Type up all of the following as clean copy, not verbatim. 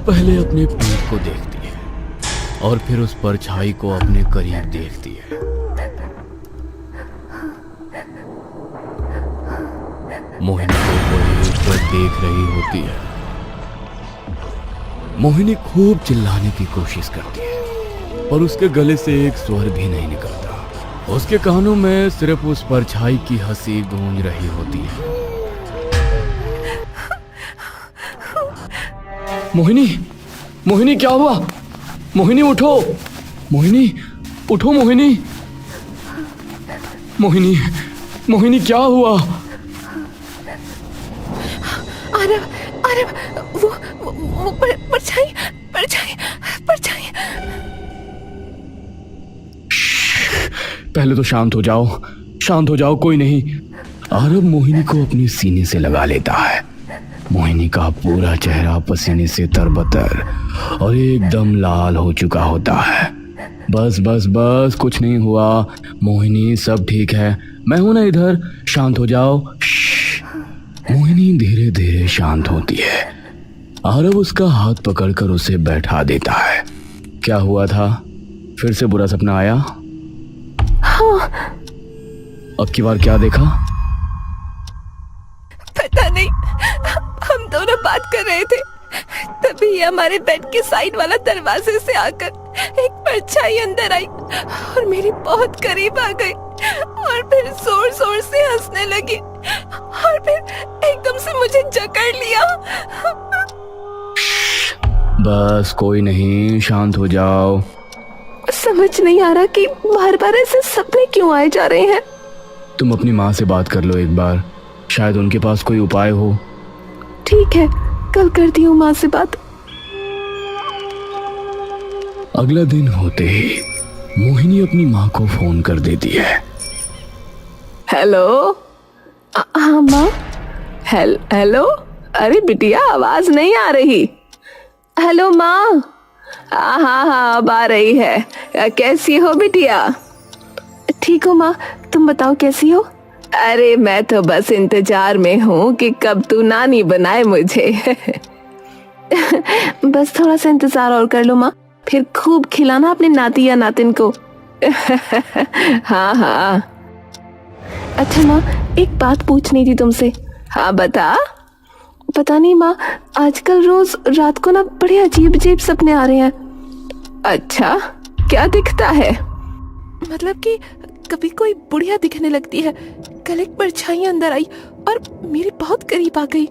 पहले अपने पीठ को देखती है और फिर उस परछाई को अपने करीब देखती है। मोहिनी को कोई ऊपर देख रही होती है। मोहिनी खूब चिल्लाने की कोशिश करती है पर उसके गले से एक स्वर भी नहीं निकलता। उसके कानों में सिर्फ उस परछाई की हंसी गूंज रही होती है। मोहिनी, मोहिनी क्या हुआ? मोहिनी उठो, मोहिनी उठो, मोहिनी, मोहिनी, मोहिनी क्या हुआ? अरे वो परछाई परछाई परछाई। पहले तो शांत हो जाओ, शांत हो जाओ, कोई नहीं। आरव मोहिनी को अपने सीने से लगा लेता है। मोहिनी का पूरा चेहरा पसीने से तरबतर और एकदम लाल हो चुका होता है। बस बस बस, कुछ नहीं हुआ मोहिनी, सब ठीक है, मैं हूं ना इधर, शांत हो जाओ। मोहिनी धीरे धीरे शांत होती है। आरव उसका हाथ पकड़कर उसे बैठा देता है। क्या हुआ था? फिर से बुरा सपना आया? हाँ। अब की बार क्या देखा? पता नहीं, हम दोनों बात कर रहे थे, तभी हमारे बेड के साइड वाला दरवाजे से आकर एक परछाई अंदर आई और मेरी बहुत करीब आ गई और फिर जोर जोर से हंसने लगी और फिर एकदम से मुझे जकड़ लिया। बस कोई नहीं, शांत हो जाओ। समझ नहीं आ रहा कि बार बार ऐसे सपने क्यों आए जा रहे हैं। तुम अपनी माँ से बात कर लो एक बार, शायद उनके पास कोई उपाय हो। ठीक है, कल करती हूँ माँ से बात। अगला दिन होते ही मोहिनी अपनी माँ को फोन कर देती है। हेलो। हाँ माँ। हेलो। अरे बिटिया, आवाज नहीं आ रही। हेलो माँ। हाँ हाँ, अब आ रही है। कैसी हो बिटिया? ठीक हो माँ, तुम बताओ कैसी हो? अरे मैं तो बस इंतजार में हूँ कि कब तू नानी बनाए मुझे। बस थोड़ा सा इंतजार और कर लो माँ, फिर खूब खिलाना अपने नाती या नातिन को। हाँ हाँ। अच्छा माँ, एक बात पूछनी थी तुमसे। हाँ बता। पता नहीं माँ, आजकल रोज रात को ना बड़े अजीब अजीब सपने आ रहे हैं। अच्छा, क्या दिखता है? मतलब कि कभी कोई बुढ़िया दिखने लगती है, कल एक परछाई अंदर आई और मेरे बहुत करीब आ गई।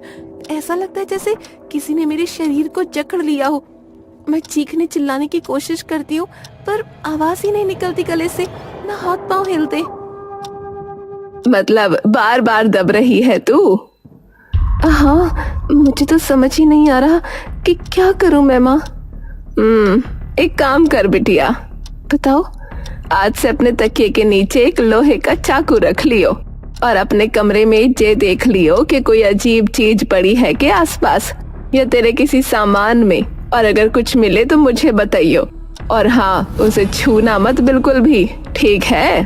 ऐसा लगता है जैसे किसी ने मेरे शरीर को जकड़ लिया हो। मैं चीखने चिल्लाने की कोशिश करती हूँ पर आवाज ही नहीं निकलती गले से, ना हाथ पांव हिलते। मतलब बार बार दब रही है तू? हाँ, मुझे तो समझ ही नहीं आ रहा कि क्या करूं मैं माँ। एक काम कर बिटिया। बताओ। आज से अपने तकिए के नीचे एक लोहे का चाकू रख लियो और अपने कमरे में ये देख लियो कि कोई अजीब चीज पड़ी है के आसपास या तेरे किसी सामान में, और अगर कुछ मिले तो मुझे बताइयो। और हाँ, उसे छूना मत बिल्कुल भी, ठीक है?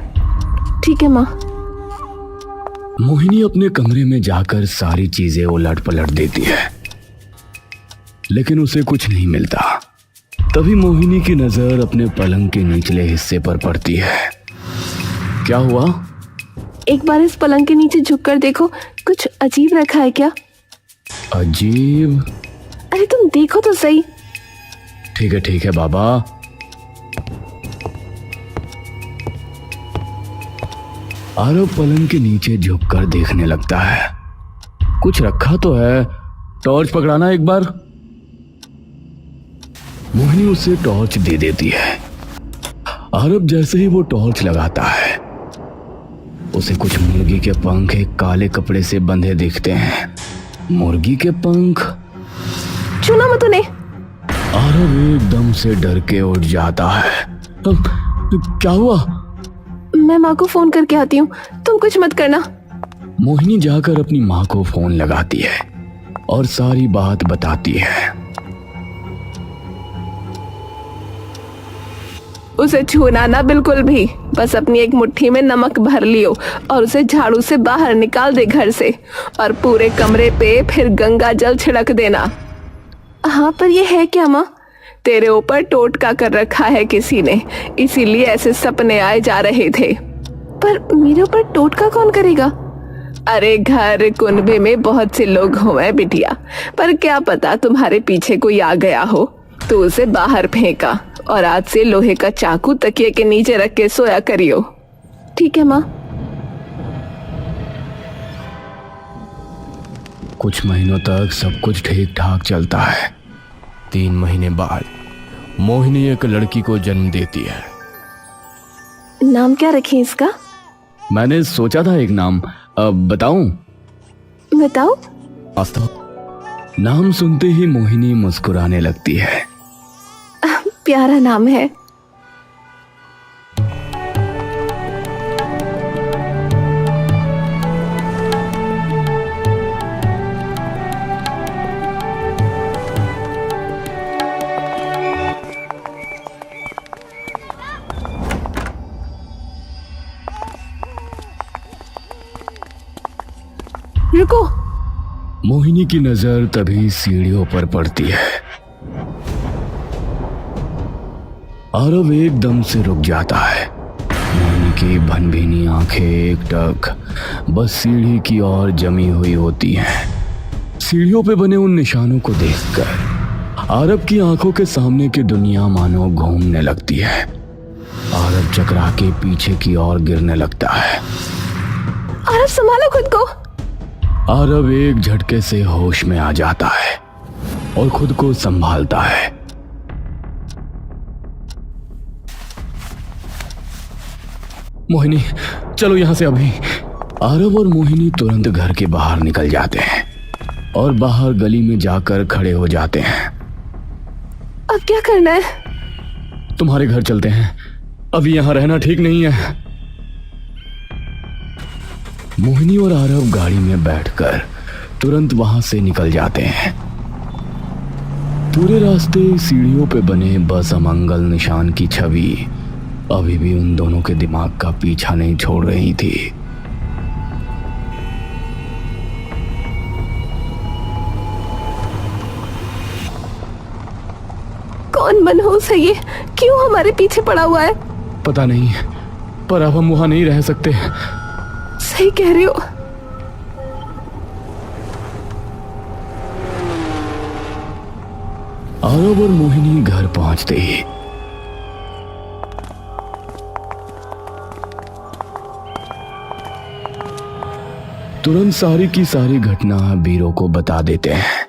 ठीक है माँ। मोहिनी अपने कमरे में जाकर सारी चीजें उलट पलट देती है लेकिन उसे कुछ नहीं मिलता। तभी मोहिनी की नजर अपने पलंग के निचले हिस्से पर पड़ती है। क्या हुआ? एक बार इस पलंग के नीचे झुककर देखो, कुछ अजीब रखा है क्या? अजीब? अरे तुम देखो तो सही। ठीक है बाबा। आरव पलंग के नीचे झुककर देखने लगता है। कुछ रखा तो है, टॉर्च पकड़ाना एक बार। मोहिनी उसे टॉर्च दे देती है। आरव जैसे ही वो टॉर्च लगाता है उसे कुछ मुर्गी के पंख एक काले कपड़े से बंधे दिखते हैं। मुर्गी के पंख? छूना मत उन्हें। आरव एकदम से डर के उठ जाता है। क्या हुआ? मैं माँ को फोन करके आती हूँ, तुम कुछ मत करना। मोहिनी जाकर अपनी माँ को फोन लगाती है और सारी बात बताती है। उसे छूना ना बिल्कुल भी, बस अपनी एक मुट्ठी में नमक भर लियो और उसे झाड़ू से बाहर निकाल दे घर से, और पूरे कमरे पे फिर गंगा जल छिड़क देना। हाँ, पर ये है क्या माँ? तेरे ऊपर टोटका कर रखा है किसी ने, इसीलिए ऐसे सपने आए जा रहे थे। पर मेरे ऊपर टोटका कौन करेगा? अरे घर कुनबे में बहुत से लोग हुए बिटिया, पर क्या पता तुम्हारे पीछे कोई आ गया हो तो उसे बाहर फेंका, और आज से लोहे का चाकू तकिए के नीचे रख के सोया करियो। ठीक है माँ। कुछ महीनों तक सब कुछ ठीक ठाक चलता है। 3 महीने बाद मोहिनी एक लड़की को जन्म देती है। नाम क्या रखें इसका? मैंने सोचा था एक नाम, अब बताऊं? बताओ। आस्था। नाम सुनते ही मोहिनी मुस्कुराने लगती है। प्यारा नाम है। रुको। मोहिनी की नजर तभी सीढ़ियों पर पड़ती है। आरव एकदम से रुक जाता है। मोहिनी की भनभीनी आंखें एकटक बस सीढ़ी की ओर जमी हुई होती हैं। सीढ़ियों पे बने उन निशानों को देखकर आरव की आंखों के सामने की दुनिया मानो घूमने लगती है। आरव चकरा के पीछे की ओर गिरने लगता है। आरव, संभालो खुद को। आरव एक झटके से होश में आ जाता है और खुद को संभालता है। मोहिनी, चलो यहां से अभी। आरव और मोहिनी तुरंत घर के बाहर निकल जाते हैं और बाहर गली में जाकर खड़े हो जाते हैं। अब क्या करना है? तुम्हारे घर चलते हैं, अभी यहां रहना ठीक नहीं है। मोहिनी और आरव गाड़ी में बैठकर तुरंत वहां से निकल जाते हैं। पूरे रास्ते सीढ़ियों पे बने बस अमंगल निशान की छवि अभी भी उन दोनों के दिमाग का पीछा नहीं छोड़ रही थी। कौन मनहूस है ये? क्यों हमारे पीछे पड़ा हुआ है? पता नहीं, पर अब हम वहां नहीं रह सकते। सही कह रहे हो। आरव और मोहिनी घर पहुंचते ही तुरंत सारी की सारी घटना बीरो को बता देते हैं।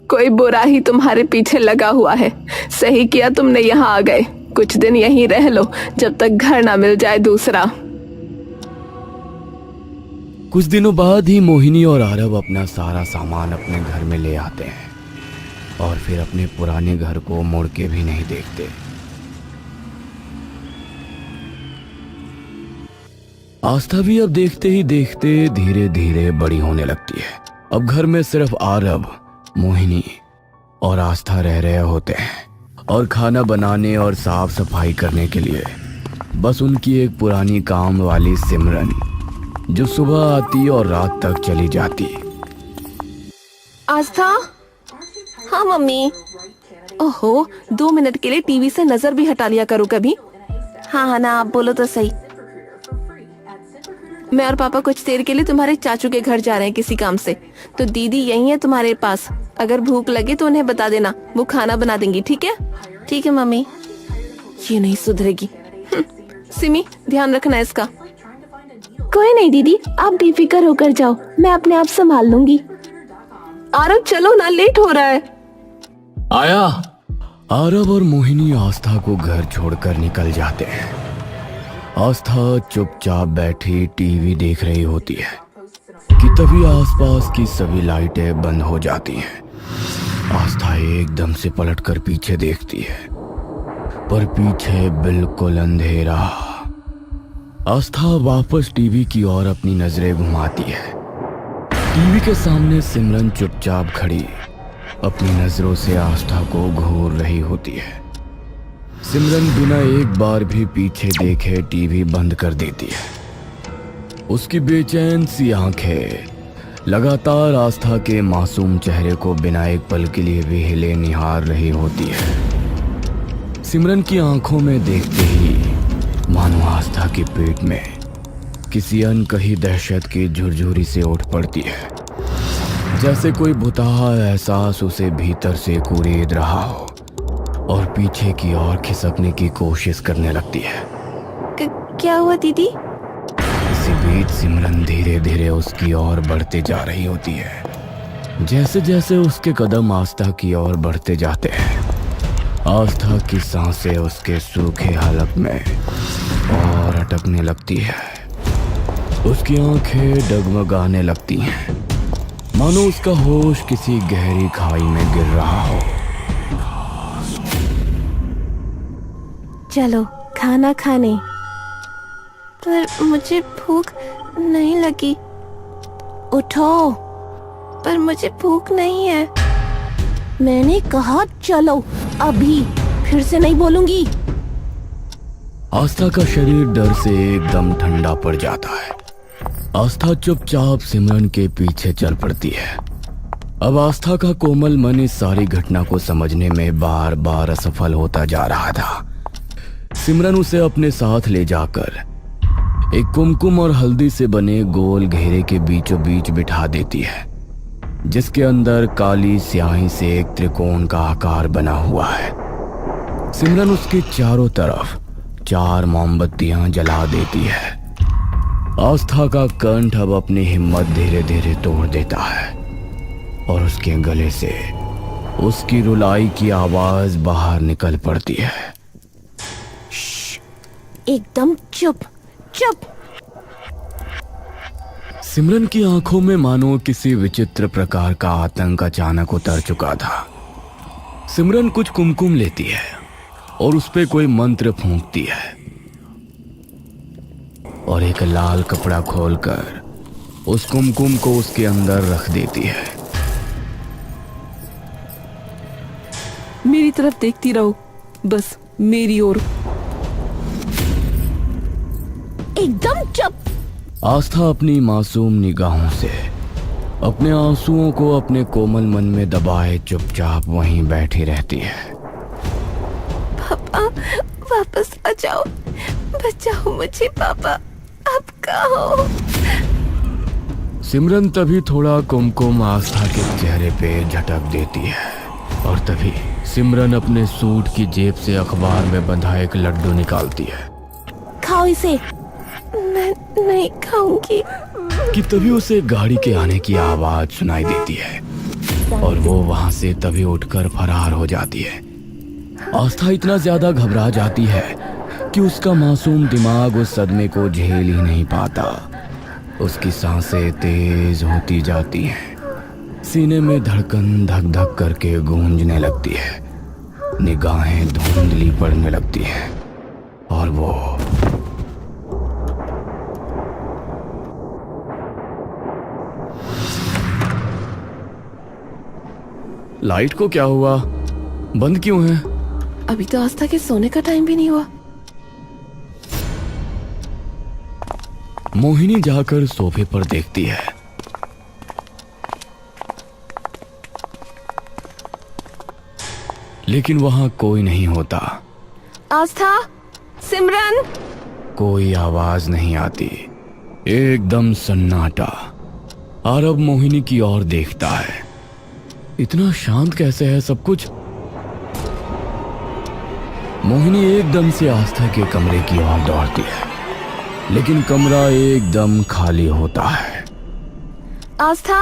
कोई बुरा ही तुम्हारे पीछे लगा हुआ है। सही किया तुमने यहाँ आ गए। कुछ दिन यहीं रह लो जब तक घर ना मिल जाए दूसरा। कुछ दिनों बाद ही मोहिनी और आरव अपना सारा सामान अपने घर में ले आते हैं और फिर अपने पुराने घर को मुड़ के भी नहीं देखते। आस्था भी अब देखते ही देखते धीरे धीरे बड़ी होने लगती है। अब घर में सिर्फ आरव, मोहिनी और आस्था रह रहे होते हैं और खाना बनाने और साफ सफाई करने के लिए बस उनकी एक पुरानी काम वाली सिमरन, जो सुबह आती और रात तक चली जाती। आस्था। हाँ मम्मी। ओहो, 2 मिनट के लिए टीवी से नजर भी हटा लिया करो कभी। हाँ हाँ ना, आप बोलो तो सही। मैं और पापा कुछ देर के लिए तुम्हारे चाचू के घर जा रहे हैं किसी काम से, तो दीदी यही है तुम्हारे पास। अगर भूख लगे तो उन्हें बता देना, वो खाना बना देंगी। ठीक है? ठीक है मम्मी। ये नहीं सुधरेगी। सिमी, ध्यान रखना इसका। कोई नहीं दीदी, आप बेफिक्र होकर जाओ, मैं अपने आप संभाल लूंगी। आरव चलो ना, लेट हो रहा है। आया। आरव और मोहिनी आस्था को घर छोड़कर निकल जाते हैं। आस्था चुपचाप बैठी टीवी देख रही होती है कि तभी आसपास की सभी लाइटें बंद हो जाती हैं। आस्था एकदम से पलटकर पीछे देखती है, पर पीछे बिल्कुल अंधेरा। आस्था वापस टीवी की ओर अपनी नजरें घुमाती है। टीवी के सामने सिमरन चुपचाप खड़ी अपनी नजरों से आस्था को घूर रही होती है। सिमरन बिना एक बार भी पीछे देखे टीवी बंद कर देती है। उसकी बेचैन सी आंखें लगातार आस्था के मासूम चेहरे को बिना एक पल के लिए भी हिले निहार रही होती है। सिमरन की आंखों में देखते ही मानो आस्था की पीठ में किसी अनकही दहशत की झुरझुरी से उठ पड़ती है, जैसे कोई भुताहा एहसास उसे भीतर से कुरेद रहा हो और पीछे की ओर खिसकने की कोशिश करने लगती है। क्या हुआ दीदी? इसी बीच सिमरन धीरे धीरे उसकी ओर बढ़ते जा रही होती है। जैसे जैसे उसके कदम आस्था की ओर बढ़ते जाते हैं, आस्था की सांसें उसके सूखे हलक में और अटकने लगती है। उसकी आंखें डगमगाने लगती हैं, मानो उसका होश किसी गहरी खाई में गिर रहा हो। चलो खाना खाने। पर मुझे भूख नहीं लगी। उठो। पर मुझे भूख नहीं है। मैंने कहा चलो अभी, फिर से नहीं बोलूंगी। आस्था का शरीर डर से एकदम ठंडा पड़ जाता है। आस्था चुपचाप सिमरन के पीछे चल पड़ती है। अब आस्था का कोमल मन इस सारी घटना को समझने में बार बार असफल होता जा रहा था। सिमरन उसे अपने साथ ले जाकर एक कुमकुम और हल्दी से बने गोल घेरे के बीचों बीच बिठा देती है, जिसके अंदर काली स्याही से एक त्रिकोण का आकार बना हुआ है। सिमरन उसके चारों तरफ 4 मोमबत्तियां जला देती है। आस्था का कंठ अब अपनी हिम्मत धीरे धीरे तोड़ देता है और उसके गले से उसकी रुलाई की आवाज बाहर निकल पड़ती है। एकदम चुप चुप। सिमरन की आंखों में मानो किसी विचित्र प्रकार का आतंक अचानक उतर चुका था। सिमरन कुछ कुमकुम लेती है और उस पे कोई मंत्र फूंकती है और एक लाल कपड़ा खोलकर उस कुमकुम को उसके अंदर रख देती है। मेरी तरफ देखती रहो, बस मेरी ओर। एकदम चुप। आस्था अपनी मासूम निगाहों से अपने आंसुओं को अपने कोमल मन में दबाए चुपचाप वहीं बैठी रहती है। पापा वापस आ जाओ, बचाओ मुझे पापा, आप कहाँ हो? सिमरन तभी थोड़ा कुमकुम आस्था के चेहरे पे झटक देती है और तभी सिमरन अपने सूट की जेब से अखबार में बंधा एक लड्डू निकालती है। खाओ इसे। मैं नहीं खाऊंगी। कि तभी उसे गाड़ी के आने की आवाज सुनाई देती है और वो वहां से तभी उठकर फरार हो जाती है। आस्था इतना ज्यादा घबरा जाती है कि उसका मासूम दिमाग उस सदमे को झेल ही नहीं पाता। उसकी सांसें तेज होती जाती हैं, सीने में धड़कन धक धक करके गूंजने लगती है, निगाहें धुंधली पड़ने लगती हैं और वो लाइट को क्या हुआ? बंद क्यों है? अभी तो आस्था के सोने का टाइम भी नहीं हुआ। मोहिनी जाकर सोफे पर देखती है। लेकिन वहां कोई नहीं होता। आस्था, सिमरन। कोई आवाज नहीं आती। एकदम सन्नाटा। आरव मोहिनी की ओर देखता है। इतना शांत कैसे है सब कुछ? मोहिनी एकदम से आस्था के कमरे की ओर दौड़ती है, लेकिन कमरा एकदम खाली होता है। आस्था।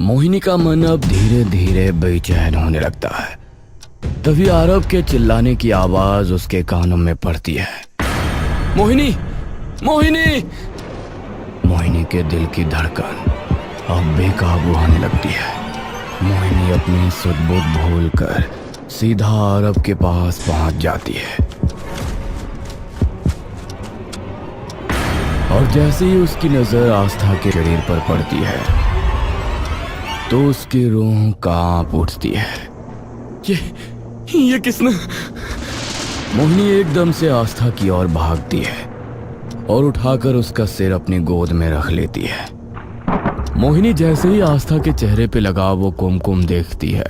मोहिनी का मन अब धीरे धीरे बेचैन होने लगता है। तभी आरव के चिल्लाने की आवाज उसके कानों में पड़ती है। मोहिनी, मोहिनी! मोहिनी के दिल की धड़कन अब बेकाबू आने लगती है। मोहिनी अपनी सुध-बुध भूलकर सीधा आरव के पास पहुंच जाती है और जैसे ही उसकी नजर आस्था के शरीर पर पड़ती है तो उसकी रूह कांप उठती है। ये किसने? मोहिनी एकदम से आस्था की ओर भागती है और उठाकर उसका सिर अपनी गोद में रख लेती है। मोहिनी जैसे ही आस्था के चेहरे पे लगा वो कुमकुम देखती है,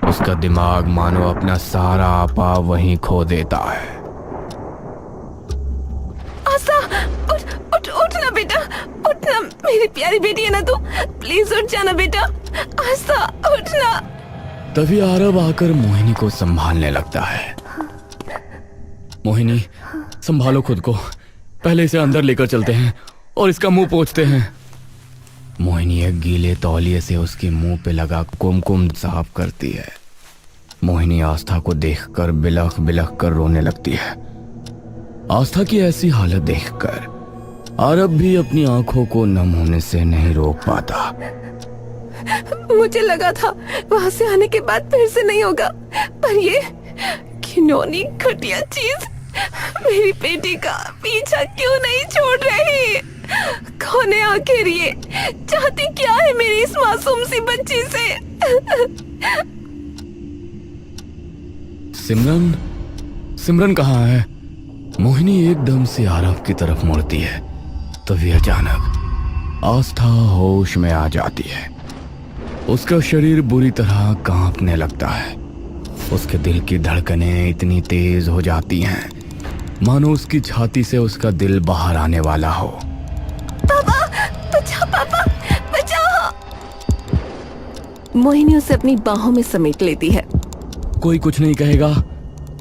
उसका दिमाग मानो अपना सारा आपा वहीं खो देता है। आस्था, उठ उठ उठ ना बेटा, उठ ना, मेरी प्यारी बेटी है ना तू, प्लीज उठ जाना बेटा। आस्था उठ ना। तभी आरव आकर मोहिनी को संभालने लगता है। मोहिनी, संभालो खुद को, पहले इसे अंदर लेकर चलते हैं और इसका मुंह पोंछते हैं। मोहिनी एक गीले तौलिए से उसके मुंह पे लगा कुमकुम साफ करती है। मोहिनी आस्था को देखकर बिलख बिलख कर रोने लगती है। आस्था की ऐसी हालत देखकर आरव भी अपनी आंखों को नम होने से नहीं रोक पाता। मुझे लगा था वहां से आने के बाद फिर से नहीं होगा, पर ये घिनौनी घटिया चीज मेरी बेटी का पीछा क्यों नहीं छोड़ रही? कौन है आखिर ये? चाहती क्या है मेरी इस मासूम सी बच्ची से? सिमरन, सिमरन कहाँ है? मोहिनी एकदम से आरव की तरफ मुड़ती है, तभी अचानक आस्था होश में आ जाती है। उसका शरीर बुरी तरह कांपने लगता है। उसके दिल की धड़कनें इतनी तेज हो जाती हैं मानो उसकी छाती से उसका दिल बाहर आने वाला हो। पापा बचाओ, पापा बचाओ। मोहिनी उसे अपनी बाहों में समेट लेती है। कोई कुछ नहीं कहेगा,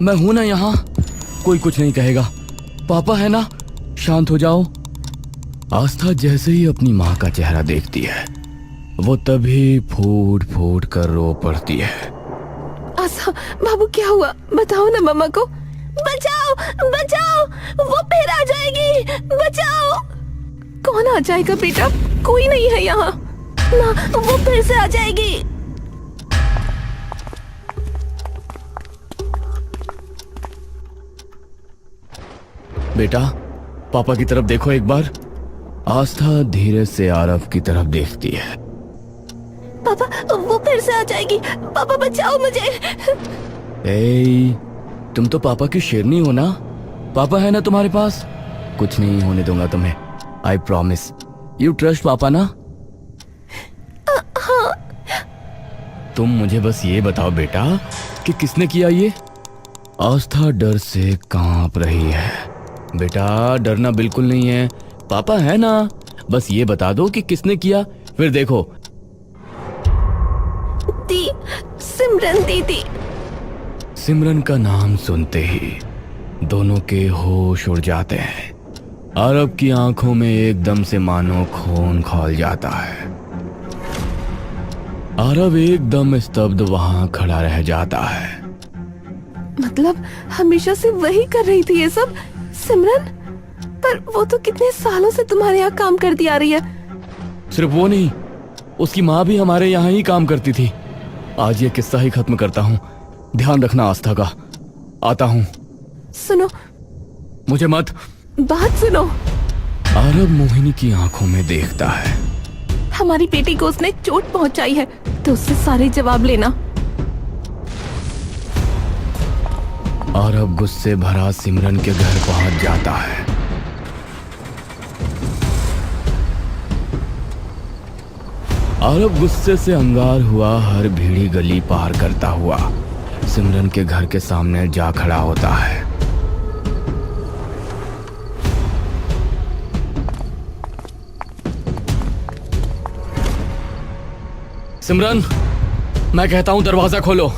मैं हूं ना यहाँ, कोई कुछ नहीं कहेगा, पापा है ना, शांत हो जाओ। आस्था जैसे ही अपनी माँ का चेहरा देखती है वो तभी फूट फूट कर रो पड़ती है। आस्था, बाबू क्या हुआ? बताओ ना मम्मा को। बचाओ बचाओ, वो फिर आ जाएगी, बचाओ। कौन आ जाएगा बेटा? कोई नहीं है यहाँ। माँ, वो फिर से आ जाएगी। बेटा, पापा की तरफ देखो एक बार। आस्था धीरे से आरव की तरफ देखती है। पापा, वो फिर से आ जाएगी। पापा बचाओ मुझे। ए, तुम तो पापा की शेरनी हो ना, पापा है ना तुम्हारे पास, कुछ नहीं होने दूंगा तुम्हें, आई प्रॉमिस। यू ट्रस्ट पापा ना? हाँ। तुम मुझे बस ये बताओ बेटा कि किसने किया ये? आस्था डर से कांप रही है। बेटा डरना बिल्कुल नहीं है, पापा है ना, बस ये बता दो कि किसने किया, फिर देखो। दी, सिमरन दीदी। सिमरन का नाम सुनते ही दोनों के होश उड़ जाते हैं। आरव की आंखों में एकदम से मानो खून खौल जाता है। आरव एकदम स्तब्ध वहां खड़ा रह जाता है। मतलब हमेशा से वही कर रही थी ये सब, सिमरन? पर वो तो कितने सालों से तुम्हारे यहाँ काम करती आ रही है। सिर्फ वो नहीं, उसकी माँ भी हमारे यहाँ ही काम करती थी। आज ये किस्सा ही खत्म करता हूँ, ध्यान रखना आस्था का। आता हूँ। सुनो, मुझे मत। बात सुनो। आरव मोहिनी की आंखों में देखता है। हमारी बेटी को उसने चोट पहुंचाई है, तो उससे सारे जवाब लेना। आरव गुस्से भरा सिमरन के घर पहुंच जाता है। आरव गुस्से से अंगार हुआ हर भीड़ी गली पार करता हुआ सिमरन के घर के सामने जा खड़ा होता है। सिमरन, मैं कहता हूं दरवाजा खोलो,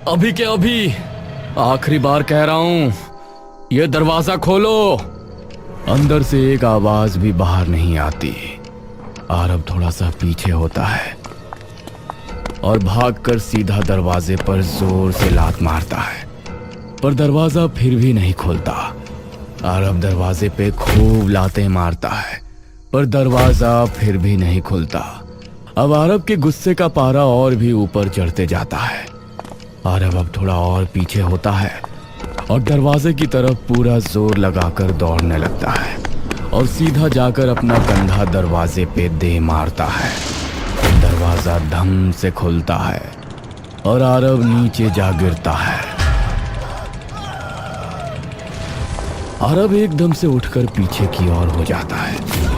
अभी के अभी, आखिरी बार कह रहा हूं, ये दरवाजा खोलो। अंदर से एक आवाज भी बाहर नहीं आती। आरव थोड़ा सा पीछे होता है और भागकर सीधा दरवाजे पर जोर से लात मारता है, पर दरवाजा फिर भी नहीं खुलता। आरव दरवाजे पे खूब लातें मारता है, पर दरवाजा फिर भी नहीं खुलता। अब आरव के गुस्से का पारा और भी ऊपर चढ़ते जाता है। आरव अब थोड़ा और पीछे होता है और दरवाजे की तरफ पूरा जोर लगाकर दौड़ने लगता है और सीधा जाकर अपना कंधा दरवाजे पे दे मारता है। दरवाजा धम से खुलता है और आरव नीचे जा गिरता है। अरब एकदम से उठकर पीछे की ओर हो जाता है